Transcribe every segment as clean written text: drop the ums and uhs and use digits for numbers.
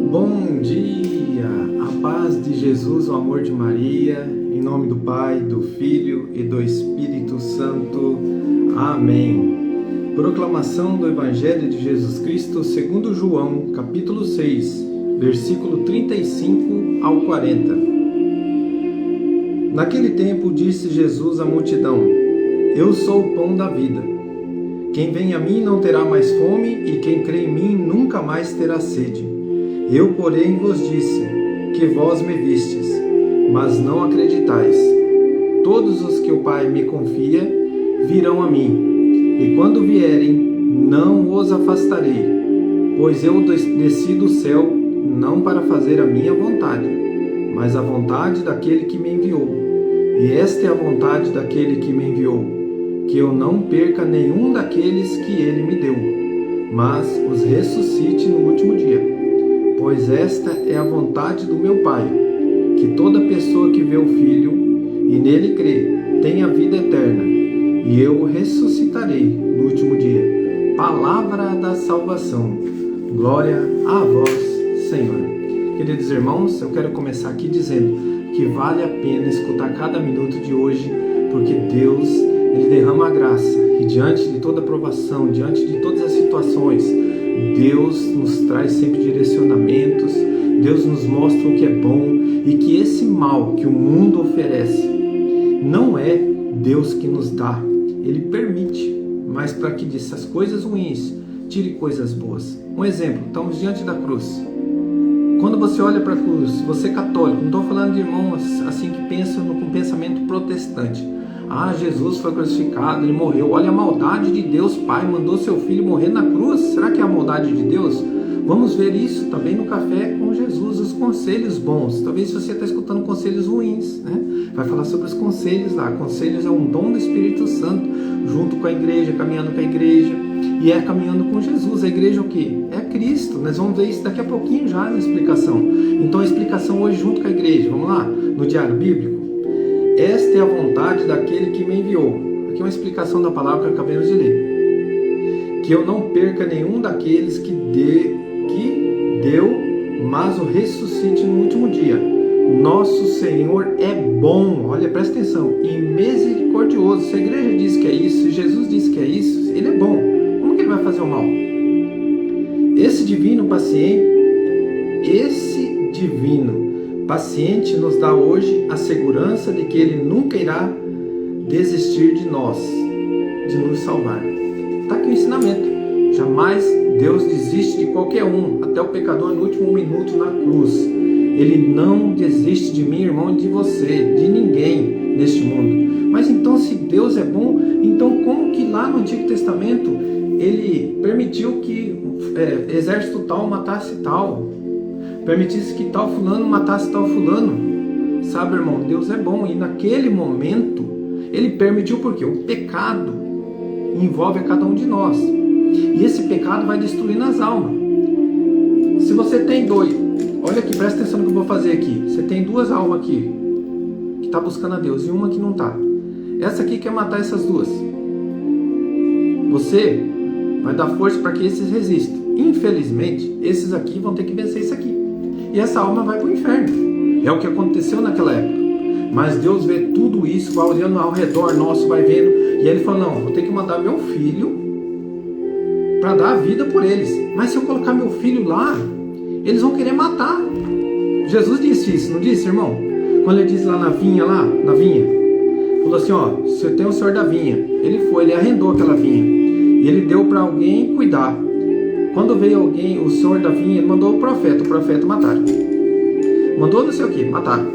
Bom dia! A paz de Jesus, o amor de Maria, em nome do Pai, do Filho e do Espírito Santo. Amém. Proclamação do Evangelho de Jesus Cristo segundo João, capítulo 6, versículo 35 ao 40. Naquele tempo disse Jesus à multidão: Eu sou o pão da vida. Quem vem a mim não terá mais fome, e quem crê em mim nunca mais terá sede. Eu, porém, vos disse que vós me vistes, mas não acreditais. Todos os que o Pai me confia virão a mim, e quando vierem, não os afastarei, pois eu desci do céu não para fazer a minha vontade, mas a vontade daquele que me enviou. E esta é a vontade daquele que me enviou, que eu não perca nenhum daqueles que ele me deu, mas os ressuscite no último dia. Pois esta é a vontade do meu Pai, que toda pessoa que vê o Filho e nele crê tenha vida eterna, e eu o ressuscitarei no último dia. Palavra da salvação. Glória a vós, Senhor. Queridos irmãos, eu quero começar aqui dizendo que vale a pena escutar cada minuto de hoje, porque Deus, Ele derrama a graça, e diante de toda provação, diante de todas as situações, Deus nos traz sempre direcionamentos, Deus nos mostra o que é bom, e que esse mal que o mundo oferece não é Deus que nos dá, Ele permite, mas para que dessas coisas ruins tire coisas boas. Um exemplo, estamos diante da cruz. Quando você olha para a cruz, você é católico, não estou falando de irmãos assim que pensam com pensamento protestante. Ah, Jesus foi crucificado, Ele morreu. Olha a maldade de Deus, Pai, mandou seu Filho morrer na cruz. Será que é a maldade de Deus? Vamos ver isso também no Café com Jesus, os conselhos bons. Talvez você está escutando conselhos ruins, né? Vai falar sobre os conselhos lá. Conselhos é um dom do Espírito Santo, junto com a igreja, caminhando com a igreja. E é caminhando com Jesus. A igreja é o quê? É Cristo. Nós vamos ver isso daqui a pouquinho já na explicação. Então a explicação hoje junto com a igreja. Vamos lá? No diário bíblico. Esta é a vontade daquele que me enviou. Aqui é uma explicação da palavra que acabamos de ler. Que eu não perca nenhum daqueles que deu, mas o ressuscite no último dia. Nosso Senhor é bom, olha, presta atenção, e misericordioso. Se a igreja diz que é isso, se Jesus diz que é isso, Ele é bom. Como que Ele vai fazer o mal? Esse divino paciente nos dá hoje a segurança de que Ele nunca irá desistir de nós, de nos salvar. Está aqui o ensinamento. Jamais Deus desiste de qualquer um, até o pecador no último minuto na cruz. Ele não desiste de mim, irmão, de você, de ninguém neste mundo. Mas então, se Deus é bom, então como que lá no Antigo Testamento Ele permitiu que exército tal matasse tal? Permitisse que tal fulano matasse tal fulano? Sabe, irmão, Deus é bom. E naquele momento, Ele permitiu porque o pecado envolve a cada um de nós. E esse pecado vai destruindo as almas. Se você tem dois, olha aqui, presta atenção no que eu vou fazer aqui. Você tem duas almas aqui, que está buscando a Deus, e uma que não está. Essa aqui quer matar essas duas. Você vai dar força para que esses resistam. Infelizmente, esses aqui vão ter que vencer isso aqui. E essa alma vai para o inferno. É o que aconteceu naquela época. Mas Deus vê tudo isso, vai olhando ao redor nosso, vai vendo. E Ele falou, não, vou ter que mandar meu filho para dar a vida por eles. Mas se eu colocar meu filho lá, eles vão querer matar. Jesus disse isso, não disse, irmão? Quando Ele disse lá na vinha, falou assim, ó, você tem o senhor da vinha. Ele arrendou aquela vinha. E Ele deu para alguém cuidar. Quando veio alguém, o senhor da vinha, ele mandou o profeta mataram. Mandou não sei o que, mataram.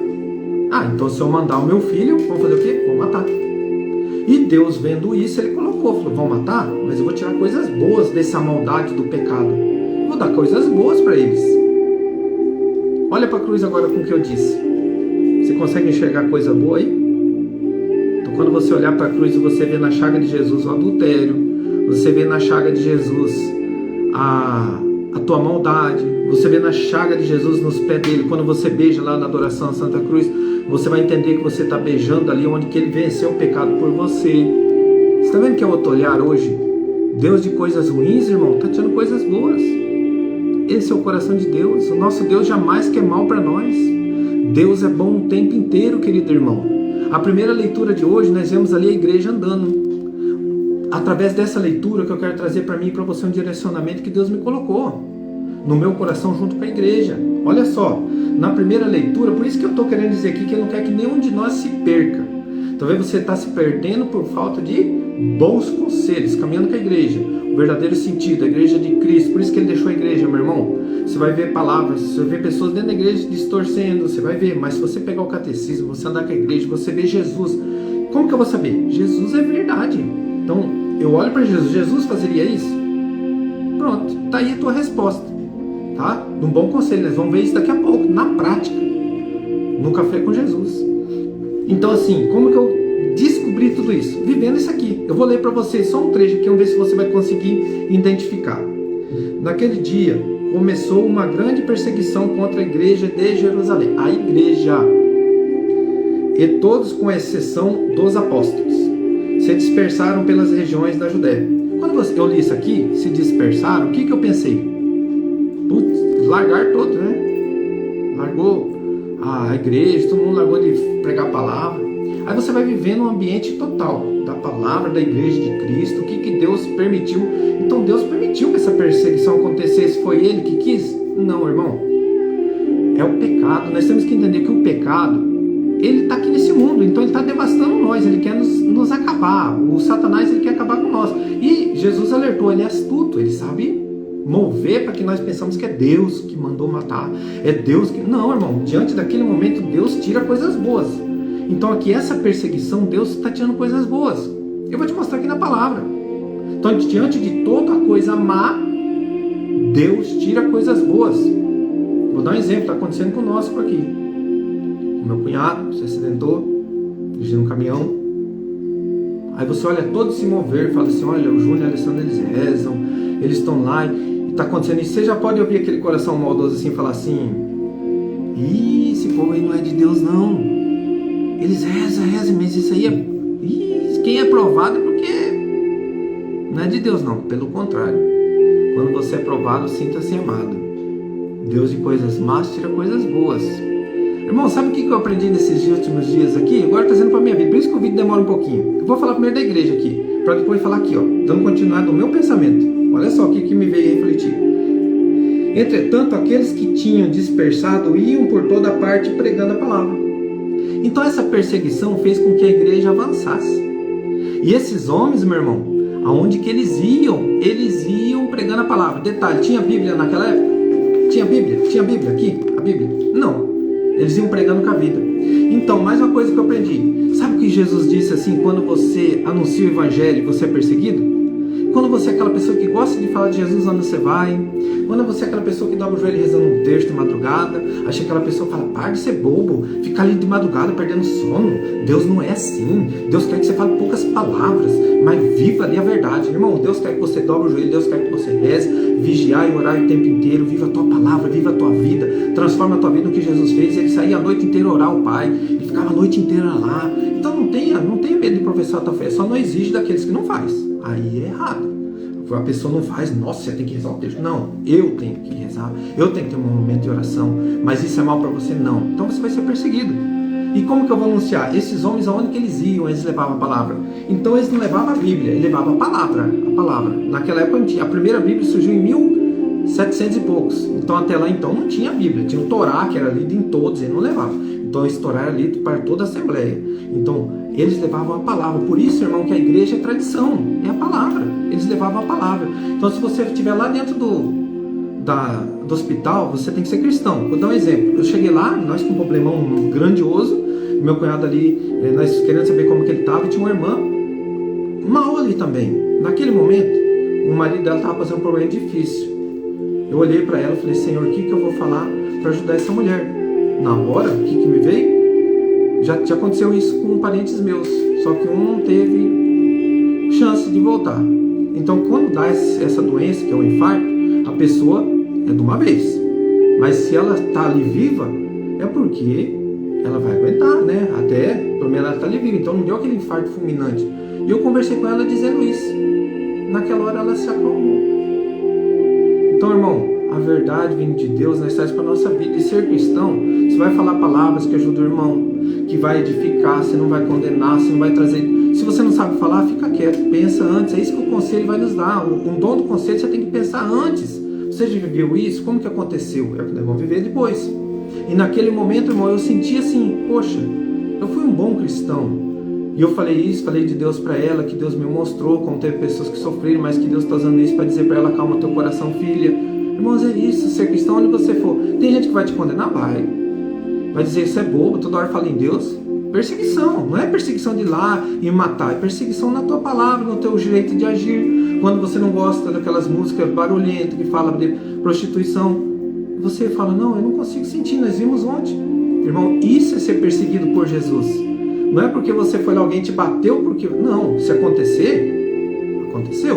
Ah, então se eu mandar o meu filho, vão fazer o quê? Vão matar. E Deus vendo isso, Ele colocou, falou, vão matar? Mas eu vou tirar coisas boas dessa maldade do pecado. Eu vou dar coisas boas para eles. Olha para a cruz agora com o que eu disse. Você consegue enxergar coisa boa aí? Então quando você olhar para a cruz e você vê na chaga de Jesus o adultério, você vê na chaga de Jesus a tua maldade, você vê na chaga de Jesus nos pés dele, quando você beija lá na adoração à Santa Cruz, você vai entender que você está beijando ali onde que Ele venceu o pecado por você. Você está vendo que é outro olhar hoje? Deus de coisas ruins, irmão, está tirando coisas boas. Esse é o coração de Deus. O nosso Deus jamais quer mal para nós. Deus é bom o tempo inteiro, querido irmão. A primeira leitura de hoje, nós vemos ali a igreja andando. Através dessa leitura que eu quero trazer para mim e para você um direcionamento que Deus me colocou no meu coração junto com a igreja. Olha só, na primeira leitura, por isso que eu estou querendo dizer aqui que Ele não quer que nenhum de nós se perca. Talvez você está se perdendo por falta de bons conselhos, caminhando com a igreja, o verdadeiro sentido, a igreja de Cristo. Por isso que Ele deixou a igreja, meu irmão. Você vai ver palavras, você vai ver pessoas dentro da igreja distorcendo, você vai ver, mas se você pegar o catecismo, você andar com a igreja, você vê Jesus. Como que eu vou saber? Jesus é verdade. Então, eu olho para Jesus, Jesus fazeria isso? Pronto, tá aí a tua resposta, tá? Um bom conselho, nós vamos ver isso daqui a pouco, na prática, no Café com Jesus. Então assim, como que eu descobri tudo isso? Vivendo isso aqui. Eu vou ler para você só um trecho aqui, vamos ver se você vai conseguir identificar. Naquele dia, começou uma grande perseguição contra a igreja de Jerusalém, a igreja, e todos, com exceção dos apóstolos, se dispersaram pelas regiões da Judéia. Quando eu li isso aqui, se dispersaram, o que eu pensei? Putz, largar todo, né? Largou a igreja, todo mundo largou de pregar a palavra. Aí você vai vivendo um ambiente total da palavra, da igreja de Cristo, o que Deus permitiu. Então Deus permitiu que essa perseguição acontecesse, foi Ele que quis? Não, irmão. É o pecado. Nós temos que entender que o pecado, ele está aqui nesse mundo, então ele está devastando nós, ele quer nos acabar. O Satanás, ele quer acabar com nós. E Jesus alertou, ele é astuto, ele sabe mover para que nós pensamos que é Deus que mandou matar, é Deus que... Não, irmão, diante daquele momento Deus tira coisas boas. Então aqui essa perseguição, Deus está tirando coisas boas. Eu vou te mostrar aqui na palavra. Então diante de toda coisa má, Deus tira coisas boas. Vou dar um exemplo, está acontecendo conosco aqui. O meu cunhado se acidentou, dirigindo um caminhão. Aí você olha todos se mover e fala assim, olha, o Júnior e a Alessandra, eles rezam, eles estão lá e está acontecendo isso. Você já pode ouvir aquele coração maldoso assim, falar assim, ih, esse povo aí não é de Deus não. Eles rezam, mas isso aí é... Ih, quem é provado é porque não é de Deus não, pelo contrário. Quando você é provado, sinta-se amado. Deus de coisas más tira coisas boas. Irmão, sabe o que eu aprendi nesses últimos dias aqui? Agora está sendo para a minha vida, por isso que o vídeo demora um pouquinho. Eu vou falar primeiro da igreja aqui, para depois falar aqui, ó, dando continuidade ao meu pensamento. Olha só o que me veio a refletir. Entretanto, aqueles que tinham dispersado iam por toda parte pregando a palavra. Então essa perseguição fez com que a igreja avançasse. E esses homens, meu irmão, aonde que eles iam pregando a palavra. Detalhe, tinha Bíblia naquela época? Tinha Bíblia aqui? A Bíblia? Não. Eles iam pregando com a vida. Então, mais uma coisa que eu aprendi. Sabe o que Jesus disse assim, quando você anuncia o evangelho, você é perseguido? Quando você é aquela pessoa que gosta de falar de Jesus onde você vai, quando você é aquela pessoa que dobra o joelho rezando um texto de madrugada, acha aquela pessoa que fala, para de ser bobo, ficar ali de madrugada perdendo sono. Deus não é assim. Deus quer que você fale poucas palavras, mas viva ali a verdade. Irmão, Deus quer que você dobre o joelho, Deus quer que você reze, vigiar e orar o tempo inteiro, viva a tua palavra, viva a tua vida, transforma a tua vida no que Jesus fez. Ele saía a noite inteira orar ao Pai, ele ficava a noite inteira lá. Então não tenha medo de professar a tua fé, só não exige daqueles que não faz. Aí é errado. A pessoa não faz, nossa, você tem que rezar o texto. Não, eu tenho que rezar, eu tenho que ter um momento de oração, mas isso é mal para você? Não. Então você vai ser perseguido. E como que eu vou anunciar? Esses homens, aonde que eles iam, eles levavam a palavra. Então eles não levavam a Bíblia, eles levavam a palavra. Naquela época, a primeira Bíblia surgiu em 1700 e poucos. Então até lá então não tinha Bíblia, tinha o Torá, que era lido em todos, ele não levava. Então esse Torá era lido para toda a Assembleia. Então eles levavam a palavra. Por isso, irmão, que a igreja é tradição, é a palavra. Eles levavam a palavra. Então se você estiver lá dentro do hospital, você tem que ser cristão. Vou dar um exemplo. Eu cheguei lá, nós com um problemão grandioso, meu cunhado ali, nós querendo saber como que ele estava, e tinha uma irmã mal ali também. Naquele momento, o marido dela estava passando um problema difícil. Eu olhei para ela e falei, Senhor, o que eu vou falar para ajudar essa mulher? Na hora, o que me veio? Já aconteceu isso com parentes meus, só que um não teve chance de voltar. Então, quando dá essa doença, que é o infarto, a pessoa é de uma vez. Mas se ela está ali viva, é porque ela vai aguentar, né? Até, pelo menos ela está ali viva. Então, não deu aquele infarto fulminante. E eu conversei com ela dizendo isso. Naquela hora, ela se acalmou. Então, irmão, a verdade vindo de Deus, nós traz para a nossa vida. E ser cristão, você vai falar palavras que ajudam o irmão, que vai edificar, você não vai condenar, você não vai trazer... Se você não sabe falar, fica quieto, pensa antes. É isso que o conselho vai nos dar. Um dom do conselho você tem que pensar antes. Você já viveu isso? Como que aconteceu? É o que nós vamos viver depois. E naquele momento, irmão, eu senti assim, poxa, eu fui um bom cristão. E eu falei isso, falei de Deus para ela, que Deus me mostrou como teve pessoas que sofreram, mas que Deus está usando isso para dizer para ela, calma teu coração, filha. Irmãos, é isso, ser cristão onde você for. Tem gente que vai te condenar? Vai dizer, isso é bobo, toda hora fala em Deus. Perseguição, não é perseguição de ir lá e matar, é perseguição na tua palavra, no teu jeito de agir. Quando você não gosta daquelas músicas barulhentas que falam de prostituição, você fala, não, eu não consigo sentir, nós vimos ontem. Irmão, isso é ser perseguido por Jesus. Não é porque você foi lá, alguém te bateu, porque... Não, se acontecer, aconteceu.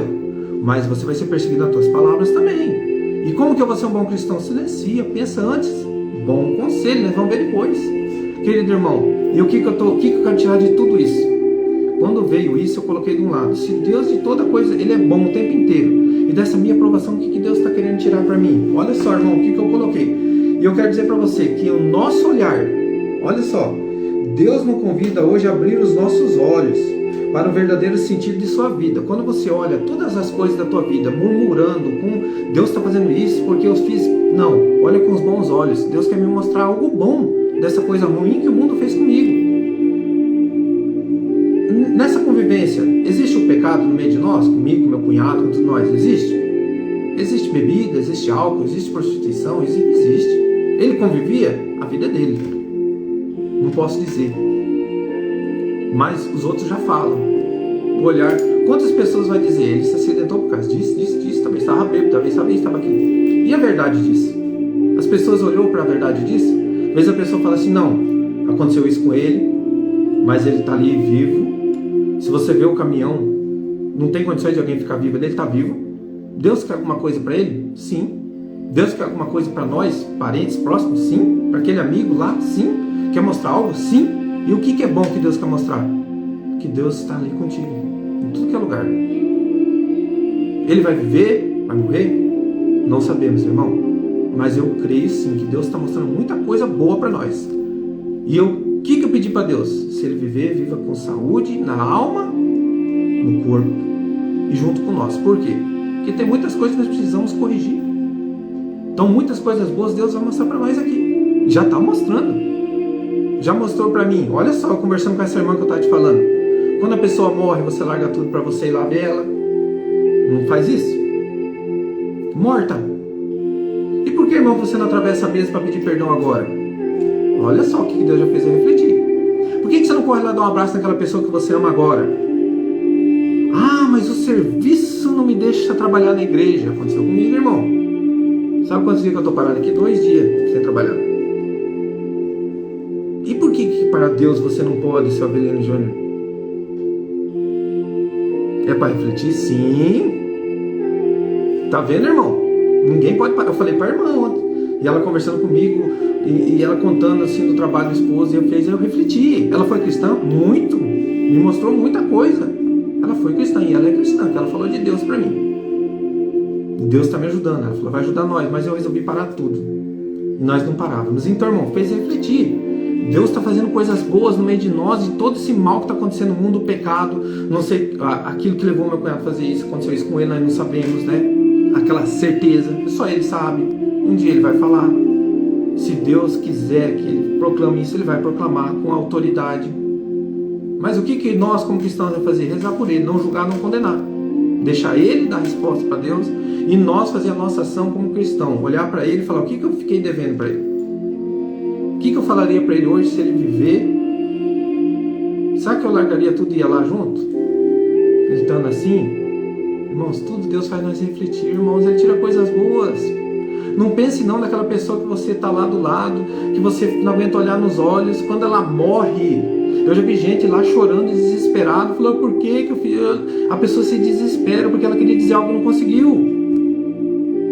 Mas você vai ser perseguido nas tuas palavras também. E como que eu vou ser um bom cristão? Silencia, pensa antes. Bom conselho, nós vamos ver depois. Querido irmão, e o que que eu quero tirar de tudo isso? Quando veio isso, eu coloquei de um lado. Se Deus de toda coisa, Ele é bom o tempo inteiro. E dessa minha aprovação, o que Deus está querendo tirar para mim? Olha só, irmão, o que eu coloquei. E eu quero dizer para você que o nosso olhar, olha só, Deus nos convida hoje a abrir os nossos olhos para o verdadeiro sentido de sua vida. Quando você olha todas as coisas da tua vida, murmurando, com Deus está fazendo isso porque eu fiz... Não, olha com os bons olhos. Deus quer me mostrar algo bom dessa coisa ruim que o mundo fez comigo. Nessa convivência, existe o pecado no meio de nós? Comigo, com meu cunhado, com todos nós? Existe? Existe bebida, existe álcool, existe prostituição? Existe. Ele convivia? A vida é dele. Não posso dizer. Mas os outros já falam. O olhar. Quantas pessoas vai dizer? Ele se acidentou por causa disso. Talvez estava bêbado, talvez estava aqui. E a verdade disso? As pessoas olhou para a verdade disso? Às vezes a pessoa fala assim, não, aconteceu isso com ele, mas ele está ali vivo. Se você vê o caminhão, não tem condições de alguém ficar vivo, ele está vivo. Deus quer alguma coisa para ele? Sim. Deus quer alguma coisa para nós, parentes próximos? Sim. Para aquele amigo lá? Sim. Quer mostrar algo? Sim. E o que é bom que Deus quer mostrar? Que Deus está ali contigo, em tudo que é lugar. Ele vai viver? Vai morrer? Não sabemos, irmão. Mas eu creio sim que Deus está mostrando muita coisa boa para nós. E o que eu pedi para Deus? Se ele viver, viva com saúde, na alma, no corpo e junto com nós. Por quê? Porque tem muitas coisas que nós precisamos corrigir. Então muitas coisas boas Deus vai mostrar para nós aqui. Já está mostrando. Já mostrou para mim. Olha só, eu conversando com essa irmã que eu estava te falando. Quando a pessoa morre, você larga tudo para você ir lá ver ela. Não faz isso? Morta. E por que, irmão, você não atravessa a mesa para pedir perdão agora? Olha só o que Deus já fez eu refletir. Por que você não corre lá dar um abraço naquela pessoa que você ama agora? Ah, mas o serviço não me deixa trabalhar na igreja. Aconteceu comigo, irmão. Sabe quantos dias que eu estou parado aqui? 2 dias sem trabalhar. E por que para Deus você não pode, seu Avelino Júnior? É para refletir? Sim. Tá vendo, irmão? Ninguém pode parar. Eu falei para a irmã ontem. E ela conversando comigo, e ela contando assim do trabalho do esposo, e eu refleti. Ela foi cristã? Muito. Me mostrou muita coisa. Ela foi cristã, e ela é cristã, que ela falou de Deus para mim. Deus está me ajudando. Ela falou, vai ajudar nós, mas eu resolvi parar tudo. E nós não parávamos. Então, irmão, fez refletir. Deus está fazendo coisas boas no meio de nós, e todo esse mal que está acontecendo no mundo, o pecado, não sei, aquilo que levou meu cunhado a fazer isso, aconteceu isso com ele, nós não sabemos, né? Aquela certeza, só ele sabe. Um dia ele vai falar. Se Deus quiser que ele proclame isso, ele vai proclamar com autoridade. Mas o que nós como cristãos vamos fazer? Rezar por ele, não julgar, não condenar. Deixar ele dar resposta para Deus e nós fazer a nossa ação como cristão. Olhar para ele e falar, o que eu fiquei devendo para ele? O que eu falaria para ele hoje se ele viver? Será que eu largaria tudo e ia lá junto? Gritando assim? Irmãos, tudo Deus faz nós refletir, irmãos, Ele tira coisas boas. Não pense não naquela pessoa que você está lá do lado, que você não aguenta olhar nos olhos, quando ela morre. Eu já vi gente lá chorando, desesperado, falando, por que eu fiz? A pessoa se desespera porque ela queria dizer algo e não conseguiu.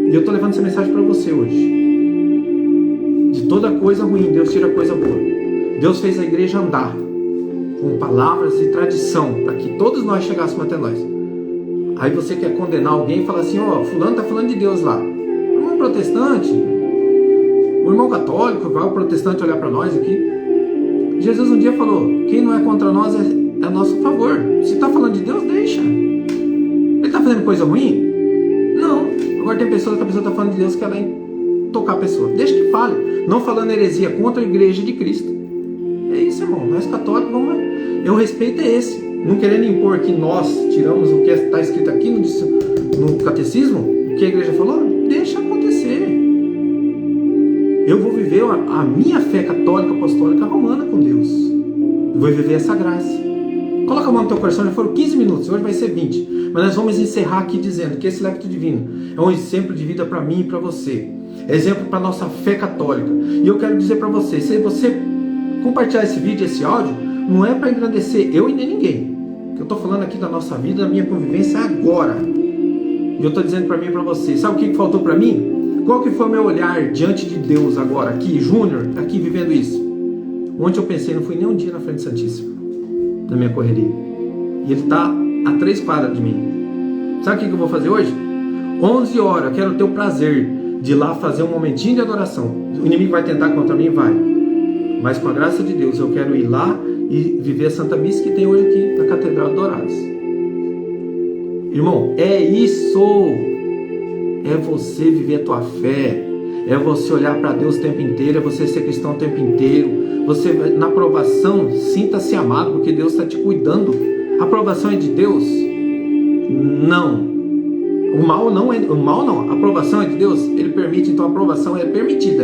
E eu estou levando essa mensagem para você hoje. De toda coisa ruim, Deus tira coisa boa. Deus fez a igreja andar com palavras e tradição, para que todos nós chegássemos até nós. Aí você quer condenar alguém e falar assim, ó, fulano está falando de Deus lá. Irmão, protestante, o irmão católico, vai o protestante olhar para nós aqui. Jesus um dia falou, quem não é contra nós é a nosso favor. Se está falando de Deus, deixa. Ele está fazendo coisa ruim? Não. Agora tem pessoas que a pessoa está falando de Deus que ela tocar a pessoa. Deixa que fale. Não falando heresia contra a igreja de Cristo. É isso, irmão. Nós católicos, eu respeito é esse. Não querendo impor que nós tiramos o que está escrito aqui no catecismo, o que a igreja falou, deixa acontecer. Eu vou viver a minha fé católica, apostólica, romana com Deus. Eu vou viver essa graça. Coloca a mão no teu coração, já foram 15 minutos, hoje vai ser 20. Mas nós vamos encerrar aqui dizendo que esse Lectio Divino é um exemplo de vida para mim e para você. É exemplo para a nossa fé católica. E eu quero dizer para você, se você compartilhar esse vídeo, esse áudio, não é para engrandecer eu e nem ninguém. Que eu estou falando aqui da nossa vida, da minha convivência agora. E eu estou dizendo para mim e para você, sabe o que faltou para mim? Qual que foi o meu olhar diante de Deus agora, aqui, Júnior, aqui vivendo isso? Ontem eu pensei, não fui nem um dia na frente do Santíssimo, na minha correria. E ele está a 3 quadras de mim. Sabe o que eu vou fazer hoje? 11 horas, eu quero ter o prazer de ir lá fazer um momentinho de adoração. O inimigo vai tentar contra mim? Vai. Mas com a graça de Deus, eu quero ir lá e viver a Santa Missa que tem hoje aqui na Catedral de Dourados. Irmão, é isso. É você viver a tua fé. É você olhar para Deus o tempo inteiro. É você ser cristão o tempo inteiro. Você, na provação, sinta-se amado, porque Deus está te cuidando. A aprovação é de Deus? Não. O mal não. A aprovação é de Deus? Ele permite, então a aprovação é permitida.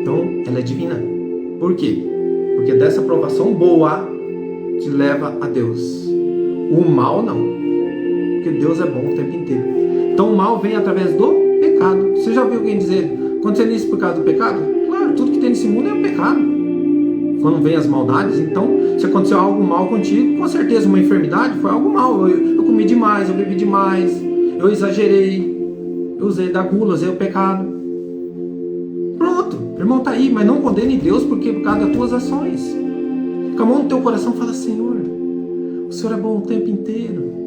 Então, ela é divina. Por quê? Porque dessa aprovação boa te leva a Deus. O mal não. Porque Deus é bom o tempo inteiro. Então o mal vem através do pecado. Você já viu alguém dizer, aconteceu isso por causa do pecado? Claro, tudo que tem nesse mundo é o pecado. Quando vem as maldades, então, se aconteceu algo mal contigo, com certeza uma enfermidade foi algo mal. Eu comi demais, eu bebi demais, eu exagerei, eu usei da gula, usei o pecado. Pronto, o irmão está aí, mas não condene Deus porque por causa das tuas ações. Com a mão no teu coração fala, Senhor, o Senhor é bom o tempo inteiro.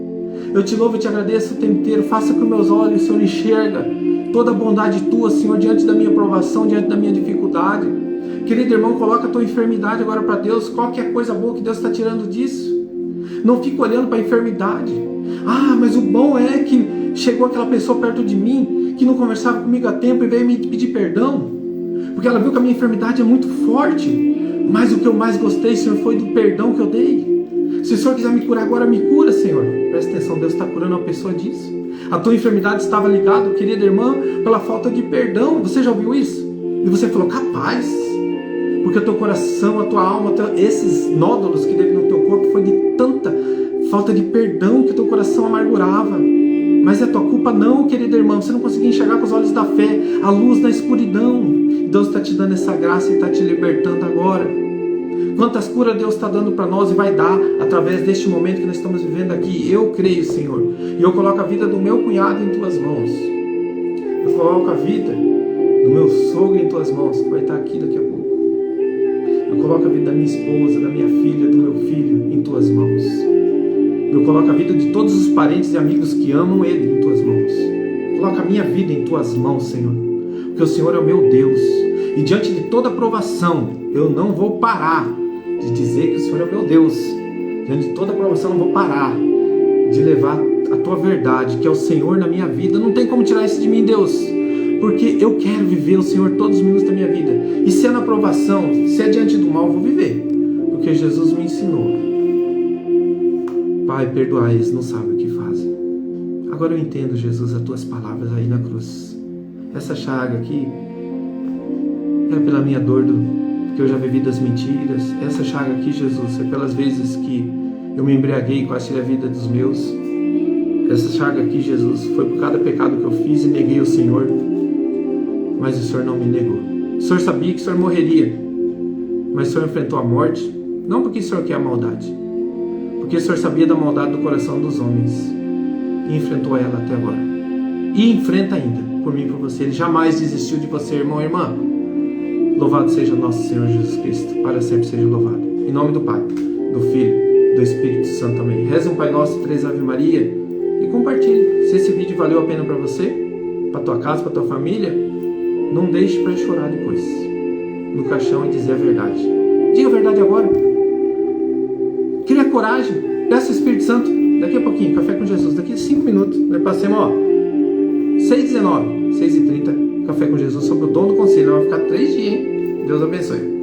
Eu te louvo e te agradeço o tempo inteiro. Faça com meus olhos, o Senhor enxerga toda a bondade tua, Senhor, diante da minha provação, diante da minha dificuldade. Querido irmão, coloca a tua enfermidade agora para Deus. Qual que é a coisa boa que Deus está tirando disso? Não fica olhando para a enfermidade. Ah, mas o bom é que chegou aquela pessoa perto de mim que não conversava comigo há tempo e veio me pedir perdão, porque ela viu que a minha enfermidade é muito forte. Mas o que eu mais gostei, Senhor, foi do perdão que eu dei. Se o Senhor quiser me curar agora, me cura, Senhor. Presta atenção, Deus está curando uma pessoa disso. A tua enfermidade estava ligada, querida irmã, pela falta de perdão. Você já ouviu isso? E você falou, capaz. Porque o teu coração, a tua alma, esses nódulos que devem no teu corpo foi de tanta falta de perdão que o teu coração amargurava. Mas é tua culpa? Não, querida irmã. Você não conseguia enxergar com os olhos da fé a luz na escuridão. Deus está te dando essa graça e está te libertando agora. Quantas curas Deus está dando para nós e vai dar através deste momento que nós estamos vivendo aqui. Eu creio, Senhor. E eu coloco a vida do meu cunhado em tuas mãos. Eu coloco a vida do meu sogro em tuas mãos, que vai estar aqui daqui a pouco. Eu coloco a vida da minha esposa, da minha filha, do meu filho em tuas mãos. Eu coloco a vida de todos os parentes e amigos que amam Ele em tuas mãos. Coloca a minha vida em tuas mãos, Senhor. Porque o Senhor é o meu Deus. E diante de toda provação, eu não vou parar de dizer que o Senhor é o meu Deus. Diante de toda provação, eu não vou parar de levar a tua verdade, que é o Senhor na minha vida. Não tem como tirar isso de mim, Deus. Porque eu quero viver o Senhor todos os minutos da minha vida. E se é na provação, se é diante do mal, eu vou viver. Porque Jesus me ensinou. Pai, perdoai, eles não sabem o que fazem. Agora eu entendo, Jesus, as tuas palavras aí na cruz. Essa chaga aqui é pela minha dor, que eu já vivi das mentiras. Essa chaga aqui, Jesus, é pelas vezes que eu me embriaguei e quase tirei a vida dos meus. Essa chaga aqui, Jesus, foi por cada pecado que eu fiz e neguei o Senhor. Mas o Senhor não me negou. O Senhor sabia que o Senhor morreria, mas o Senhor enfrentou a morte, não porque o Senhor quer a maldade, porque o Senhor sabia da maldade do coração dos homens e enfrentou ela até agora. E enfrenta ainda, por mim e por você. Ele jamais desistiu de você, irmão e irmã. Louvado seja nosso Senhor Jesus Cristo, para sempre seja louvado. Em nome do Pai, do Filho, do Espírito Santo. Amém. Reza um Pai Nosso, 3 Ave Maria e compartilhe. Se esse vídeo valeu a pena para você, para tua casa, para tua família, não deixe para chorar depois no caixão e dizer a verdade. Diga a verdade agora. Cria coragem. Peça o Espírito Santo. Daqui a pouquinho, Café com Jesus. Daqui a 5 minutos. Nós passemos, 6h19, 6h30. Café com Jesus sobre o dom do conselho. Vai ficar 3 dias, hein? Deus abençoe.